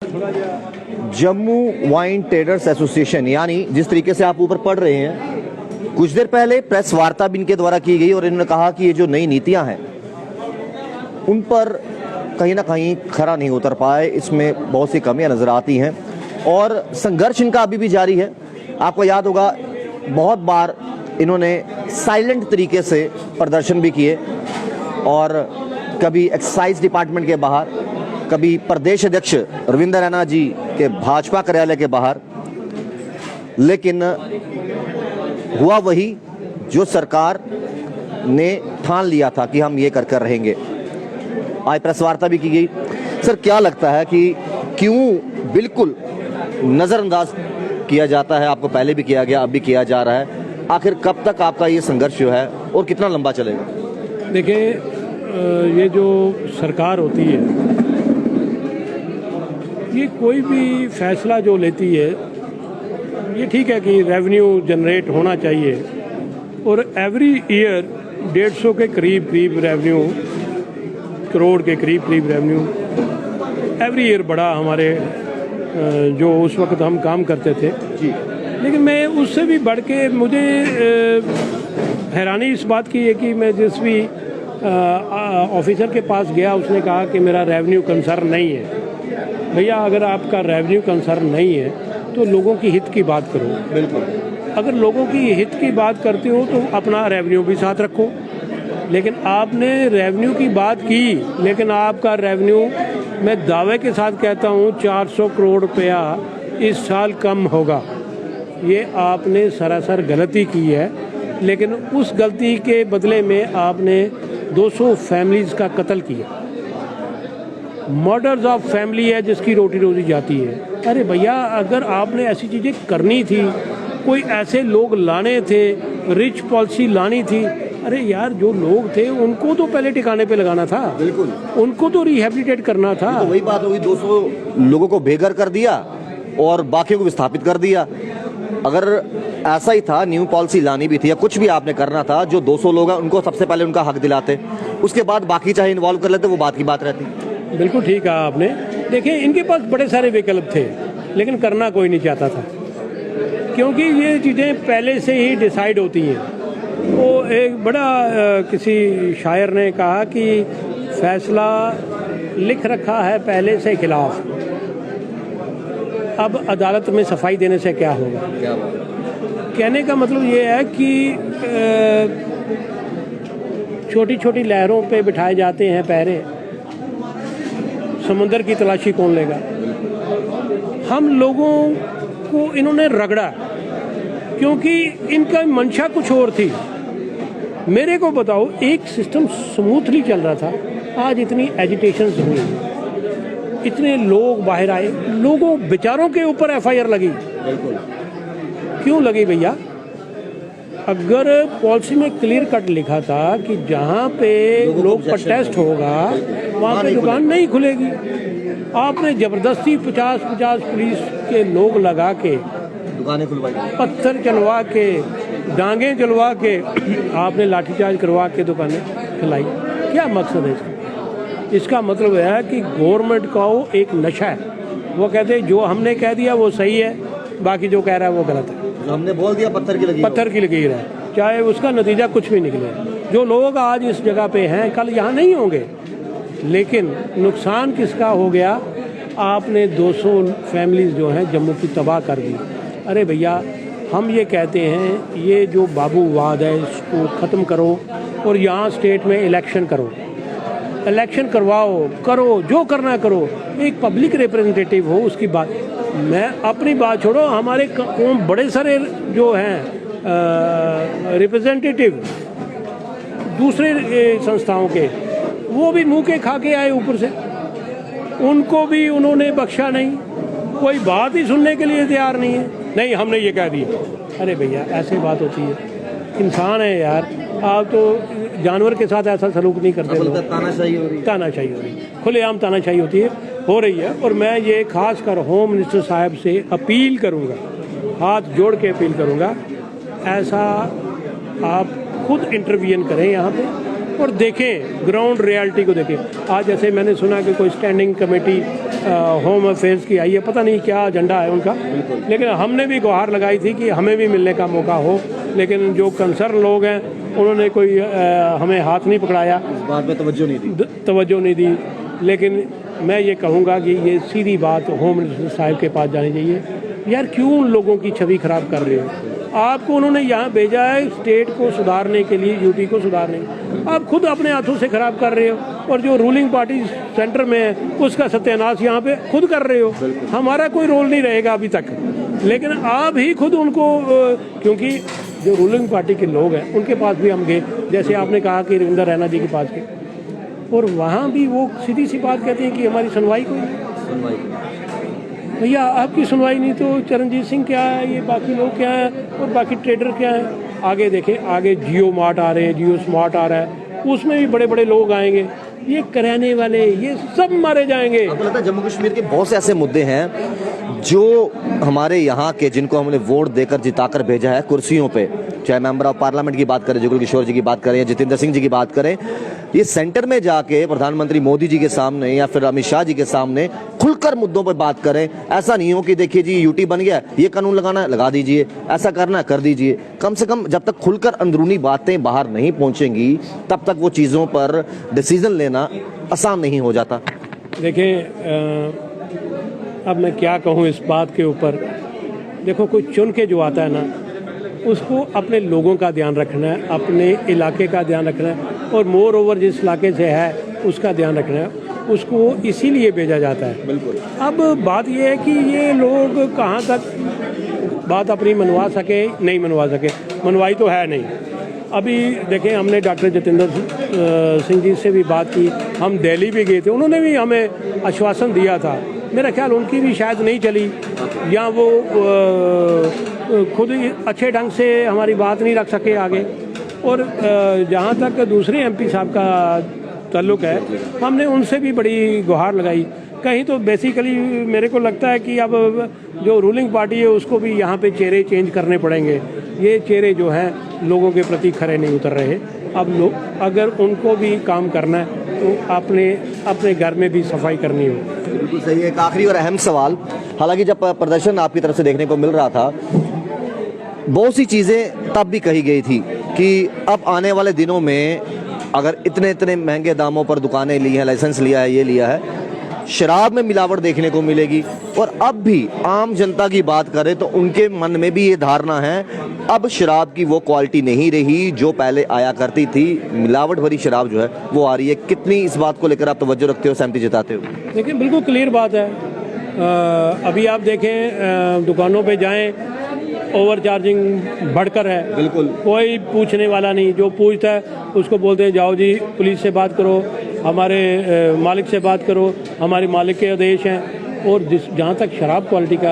Jammu wine traders association, यानी जिस तरीके से आप ऊपर पढ़ रहे हैं, कुछ देर पहले प्रेस वार्ता भी इनके द्वारा की गई और इन्होंने कहा कि ये जो नई नीतियां हैं उन पर कहीं ना कहीं खरा नहीं उतर पाए, इसमें बहुत सी कमियां नजर आती हैं और संघर्ष इनका अभी भी जारी है। आपको याद होगा बहुत बार इन्होंने साइलेंट तरीके से प्रदर्शन भी किए और कभी एक्साइज डिपार्टमेंट के बाहर, कभी प्रदेश अध्यक्ष रविंद्र रैना जी के भाजपा कार्यालय के बाहर, लेकिन हुआ वही जो सरकार ने ठान लिया था कि हम ये कर रहेंगे। आज प्रेस वार्ता भी की गई। सर, क्या लगता है कि क्यों बिल्कुल नज़रअंदाज किया जाता है? आपको पहले भी किया गया, अब भी किया जा रहा है। आखिर कब तक आपका ये संघर्ष जो है और कितना लंबा चलेगा? देखिए, ये जो सरकार होती है, ये कोई भी फैसला जो लेती है, ये ठीक है कि रेवेन्यू जनरेट होना चाहिए और एवरी ईयर 150 के करीब रेवेन्यू, करोड़ के करीब रेवेन्यू एवरी ईयर बढ़ा हमारे जो उस वक्त हम काम करते थे जी। लेकिन मैं उससे भी बढ़ के मुझे हैरानी इस बात की है कि मैं जिस भी ऑफिसर के पास गया, उसने कहा कि मेरा रेवेन्यू कंसर्न नहीं है। भैया, अगर आपका रेवेन्यू कंसर्न नहीं है तो लोगों की हित की बात करो। बिल्कुल। अगर लोगों की हित की बात करते हो तो अपना रेवेन्यू भी साथ रखो। लेकिन आपने रेवेन्यू की बात की, लेकिन आपका रेवेन्यू, मैं दावे के साथ कहता हूँ, 400 करोड़ रुपया इस साल कम होगा। ये आपने सरासर गलती की है। लेकिन उस गलती के बदले में आपने 200 फैमिलीज़ का कत्ल किया। मर्डर्स ऑफ फैमिली है जिसकी रोटी रोजी जाती है। अरे भैया, अगर आपने ऐसी चीज़ें करनी थी, कोई ऐसे लोग लाने थे, रिच पॉलिसी लानी थी, अरे यार, जो लोग थे उनको तो पहले ठिकाने पे लगाना था। बिल्कुल, उनको तो रिहेबिलिटेट करना था। तो वही बात होगी, 200 लोगों को बेघर कर दिया और बाकियों को विस्थापित कर दिया। अगर ऐसा ही था, न्यू पॉलिसी लानी भी थी या कुछ भी आपने करना था, जो 200 लोग हैं उनको सबसे पहले उनका हक दिलाते, उसके बाद बाकी चाहे इन्वॉल्व कर लेते, वो बात की बात रहती। बिल्कुल ठीक कहा आपने। देखिए, इनके पास बड़े सारे विकल्प थे, लेकिन करना कोई नहीं चाहता था, क्योंकि ये चीज़ें पहले से ही डिसाइड होती हैं। वो एक बड़ा किसी शायर ने कहा कि फैसला लिख रखा है पहले से खिलाफ, अब अदालत में सफाई देने से क्या होगा। कहने का मतलब ये है कि छोटी छोटी लहरों पे बिठाए जाते हैं पहरे, समुंदर की तलाशी कौन लेगा। हम लोगों को इन्होंने रगड़ा क्योंकि इनका मंशा कुछ और थी। मेरे को बताओ, एक सिस्टम स्मूथली चल रहा था, आज इतनी एजिटेशंस हुई, इतने लोग बाहर आए, लोगों बेचारों के ऊपर एफआईआर लगी। बिल्कुल। क्यों लगी भैया? अगर पॉलिसी में क्लियर कट लिखा था कि जहाँ पे लोग प्रोटेस्ट होगा वहाँ पे दुकान नहीं खुलेगी, आपने जबरदस्ती 50-50 पुलिस के लोग लगा के दुकानें खुलवाई, पत्थर चलवा के, डांगे चलवा के, आपने लाठीचार्ज करवा के दुकानें खिलाई। क्या मकसद है इसका? इसका मतलब है कि गवर्नमेंट का वो एक नशा है। वो कहते हैं जो हमने कह दिया वो सही है, बाकी जो कह रहा है वो गलत है। जो हमने बोल दिया पत्थर की लकीर है, चाहे उसका नतीजा कुछ भी निकले। जो लोग आज इस जगह पे हैं, कल यहाँ नहीं होंगे। लेकिन नुकसान किसका हो गया? आपने 200 फैमिलीज जो हैं जम्मू की तबाह कर दी। अरे भैया, हम ये कहते हैं ये जो बाबूवाद है इसको ख़त्म करो और यहाँ स्टेट में इलेक्शन करो, इलेक्शन करवाओ, करो जो करना करो, एक पब्लिक रिप्रेजेंटेटिव हो उसकी बात। मैं अपनी बात छोड़ो, हमारे बड़े सारे जो हैं रिप्रेजेंटेटिव दूसरे संस्थाओं के, वो भी मुंह के खा के आए ऊपर से, उनको भी उन्होंने बख्शा नहीं, कोई बात ही सुनने के लिए तैयार नहीं है। नहीं, हमने ये कह दिया। अरे भैया, ऐसी बात होती है? इंसान है यार, आप तो जानवर के साथ ऐसा सलूक नहीं करते। तानाशाही हो रही, खुलेआम तानाशाही होती है, हो रही है। और मैं ये खास कर होम मिनिस्टर साहब से अपील करूँगा, हाथ जोड़ के अपील करूँगा, ऐसा आप खुद इंटरवीन करें यहाँ पे और देखें, ग्राउंड रियलिटी को देखें। आज जैसे मैंने सुना कि कोई स्टैंडिंग कमेटी होम अफेयर्स की आई है, पता नहीं क्या एजेंडा है उनका, लेकिन हमने भी गुहार लगाई थी कि हमें भी मिलने का मौका हो, लेकिन जो कंसर्न लोग हैं उन्होंने कोई हमें हाथ नहीं पकड़ाया, इस बात में तवज्जो नहीं दी। लेकिन मैं ये कहूँगा कि ये सीधी बात होम मिनिस्टर साहब के पास जानी चाहिए। यार क्यों उन लोगों की छवि खराब कर रहे हो? आपको उन्होंने यहाँ भेजा है स्टेट को सुधारने के लिए, यूपी को सुधारने, आप खुद अपने हाथों से खराब कर रहे हो, और जो रूलिंग पार्टी सेंटर में है उसका सत्यानाश यहाँ पे खुद कर रहे हो। हमारा कोई रोल नहीं रहेगा अभी तक, लेकिन आप ही खुद उनको, क्योंकि जो रूलिंग पार्टी के लोग हैं उनके पास भी हम गए, जैसे आपने कहा कि रविंदर रैना जी के पास गए, और वहाँ भी वो सीधी सी बात कहते हैं कि हमारी सुनवाई कोई नहीं। भैया आपकी सुनवाई नहीं तो चरणजीत सिंह क्या है, ये बाकी लोग क्या हैं, और बाकी ट्रेडर क्या हैं? आगे देखें, आगे जियो मार्ट आ रहे हैं, जियो स्मार्ट आ रहा है, उसमें भी बड़े बड़े लोग आएंगे, ये कराने वाले ये सब मारे जाएंगे। आपको लगता है जम्मू कश्मीर के बहुत से ऐसे मुद्दे हैं जो हमारे यहाँ के, जिनको हमने वोट देकर जिताकर भेजा है कुर्सियों पे, चाहे मेंबर ऑफ पार्लियामेंट की बात करें, जुगल किशोर जी की बात करें या जितेंद्र सिंह जी की बात करें, ये सेंटर में जाके प्रधानमंत्री मोदी जी के सामने या फिर अमित शाह जी के सामने खुलकर मुद्दों पर बात करें। ऐसा नहीं हो कि देखिए जी यूटी बन गया, ये कानून लगाना है लगा दीजिए, ऐसा करना है कर दीजिए। कम से कम जब तक खुलकर अंदरूनी बातें बाहर नहीं पहुंचेंगी तब तक वो चीज़ों पर डिसीजन लेना आसान नहीं हो जाता। देखिए अब मैं क्या कहूँ इस बात के ऊपर। देखो कोई चुन के जो आता है ना, उसको अपने लोगों का ध्यान रखना है, अपने इलाके का ध्यान रखना है, और मोर ओवर जिस इलाके से है उसका ध्यान रखना है, उसको इसीलिए भेजा जाता है। बिल्कुल। अब बात यह है कि ये लोग कहाँ तक बात अपनी मनवा सके, नहीं मनवा सके, मनवाई तो है नहीं। अभी देखें, हमने डॉक्टर जितेंद्र सिंह जी से भी बात की, हम दिल्ली भी गए थे, उन्होंने भी हमें आश्वासन दिया था। मेरा ख्याल उनकी भी शायद नहीं चली, या वो खुद अच्छे ढंग से हमारी बात नहीं रख सके आगे। और जहाँ तक दूसरे एमपी साहब का ताल्लुक़ है, हमने उनसे भी बड़ी गुहार लगाई। कहीं तो बेसिकली मेरे को लगता है कि अब जो रूलिंग पार्टी है उसको भी यहाँ पे चेहरे चेंज करने पड़ेंगे। ये चेहरे जो हैं लोगों के प्रति खरे नहीं उतर रहे। अब लोग अगर उनको भी काम करना है तो अपने घर में भी सफाई करनी हो। बिल्कुल सही है। एक आखिरी और अहम सवाल, हालांकि जब प्रदर्शन आपकी तरफ से देखने को मिल रहा था, बहुत सी चीज़ें तब भी कही गई थी कि अब आने वाले दिनों में अगर इतने महंगे दामों पर दुकानें ली हैं, लाइसेंस लिया है, ये लिया है, शराब में मिलावट देखने को मिलेगी। और अब भी आम जनता की बात करें तो उनके मन में भी ये धारणा है, अब शराब की वो क्वालिटी नहीं रही जो पहले आया करती थी, मिलावट भरी शराब जो है वो आ रही है। कितनी इस बात को लेकर आप तवज्जो रखते हो, सहमति जताते हो? देखिए बिल्कुल क्लियर बात है। अभी आप देखें दुकानों पे जाएं, ओवर चार्जिंग बढ़कर है, बिल्कुल कोई पूछने वाला नहीं। जो पूछता है उसको बोलते हैं जाओ जी पुलिस से बात करो, हमारे मालिक से बात करो, हमारे मालिक के आदेश हैं। और जहाँ तक शराब क्वालिटी का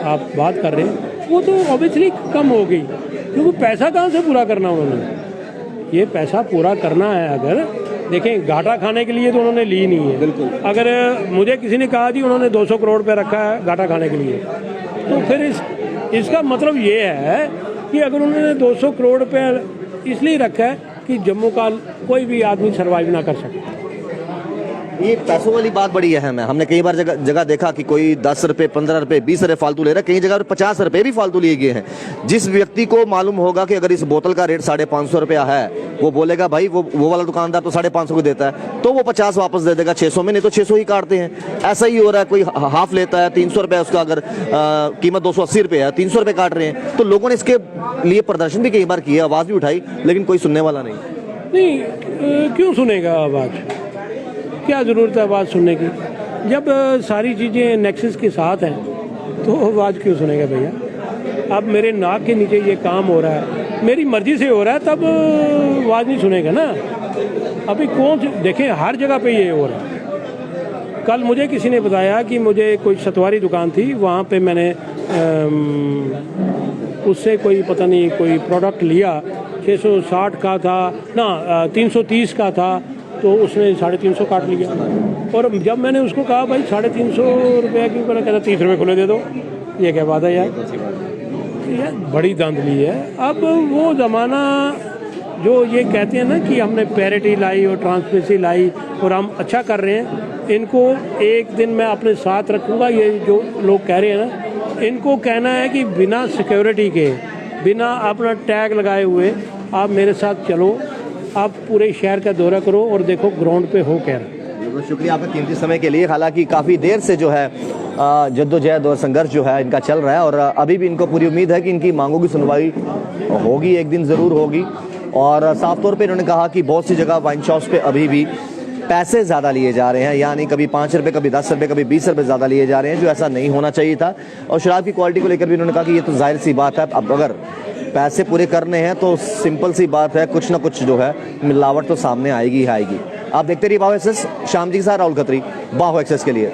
आप बात कर रहे हैं, वो तो ऑब्वियसली कम हो गई, क्योंकि पैसा कहाँ से पूरा करना उन्होंने। ये पैसा पूरा करना है, अगर देखें घाटा खाने के लिए तो उन्होंने ली नहीं है। बिल्कुल। अगर मुझे किसी ने कहा जी उन्होंने 200 करोड़ रुपये रखा है घाटा खाने के लिए, तो फिर इसका मतलब ये है कि अगर उन्होंने 200 करोड़ रुपये इसलिए रखा है कि जम्मू का कोई भी आदमी सर्वाइव ना कर सके। ये पैसों वाली बात बड़ी अहम है। हमने कई बार जगह देखा कि कोई 10 रुपये, 15 रुपये, 20 रुपये फालतू ले रहा है, कई जगह 50 रुपये भी फालतू लिए गए हैं। जिस व्यक्ति को मालूम होगा कि अगर इस बोतल का रेट 550 रुपया है, वो बोलेगा भाई वो वाला दुकानदार तो 550 को देता है, तो वो 50 वापस दे देगा 600 में, नहीं तो 600 ही काटते हैं। ऐसा ही हो रहा है, कोई हाफ लेता है 300 रुपये, उसका अगर कीमत 280 रुपये है, 300 रुपये काट रहे हैं। तो लोगों ने इसके लिए प्रदर्शन भी कई बार किया, आवाज़ भी उठाई, लेकिन कोई सुनने वाला नहीं। क्यों सुनेगा आवाज़? क्या ज़रूरत है आवाज़ सुनने की? जब सारी चीज़ें नेक्सस के साथ हैं तो आवाज़ क्यों सुनेगा भैया? अब मेरे नाक के नीचे ये काम हो रहा है, मेरी मर्ज़ी से हो रहा है, तब आवाज़ नहीं सुनेगा ना। अभी देखें हर जगह पे ये हो रहा है। कल मुझे किसी ने बताया कि मुझे कोई सतवारी दुकान थी, वहाँ पे मैंने उससे कोई पता नहीं कोई प्रोडक्ट लिया, 660 का था ना 330 का था, तो उसने 350 काट लिया। और जब मैंने उसको कहा भाई 350 रुपये क्यों करा, कहता 30 रुपये खुले दे दो। ये क्या बात है यार? बड़ी धांधली है। अब वो ज़माना जो ये कहते हैं ना कि हमने पैरिटी लाई और ट्रांसपेरेंसी लाई और हम अच्छा कर रहे हैं, इनको एक दिन मैं अपने साथ रखूँगा। ये जो लोग कह रहे हैं ना, इनको कहना है कि बिना सिक्योरिटी के, बिना अपना टैग लगाए हुए आप मेरे साथ चलो, आप पूरे शहर का दौरा करो और देखो ग्राउंड पे हो क्या। बिल्कुल, शुक्रिया आपका कीमती समय के लिए। हालांकि काफ़ी देर से जो है जद्दोजहद और संघर्ष जो है इनका चल रहा है, और अभी भी इनको पूरी उम्मीद है कि इनकी मांगों की सुनवाई होगी, एक दिन ज़रूर होगी। और साफ तौर पे इन्होंने कहा कि बहुत सी जगह वाइन शॉप्स पे अभी भी पैसे ज़्यादा लिए जा रहे हैं, यानी कभी 5 रुपये, कभी 10 रुपये, कभी 20 रुपये ज़्यादा लिए जा रहे हैं, जो ऐसा नहीं होना चाहिए था। और शराब की क्वालिटी को लेकर भी उन्होंने कहा कि ये तो जाहिर सी बात है, अब अगर पैसे पूरे करने हैं तो सिंपल सी बात है, कुछ ना कुछ जो है मिलावट तो सामने आएगी ही आएगी। आप देखते रहिए बाहो एक्सेस, श्याम जी के साथ राहुल खत्री, बाहो एक्सेस के लिए।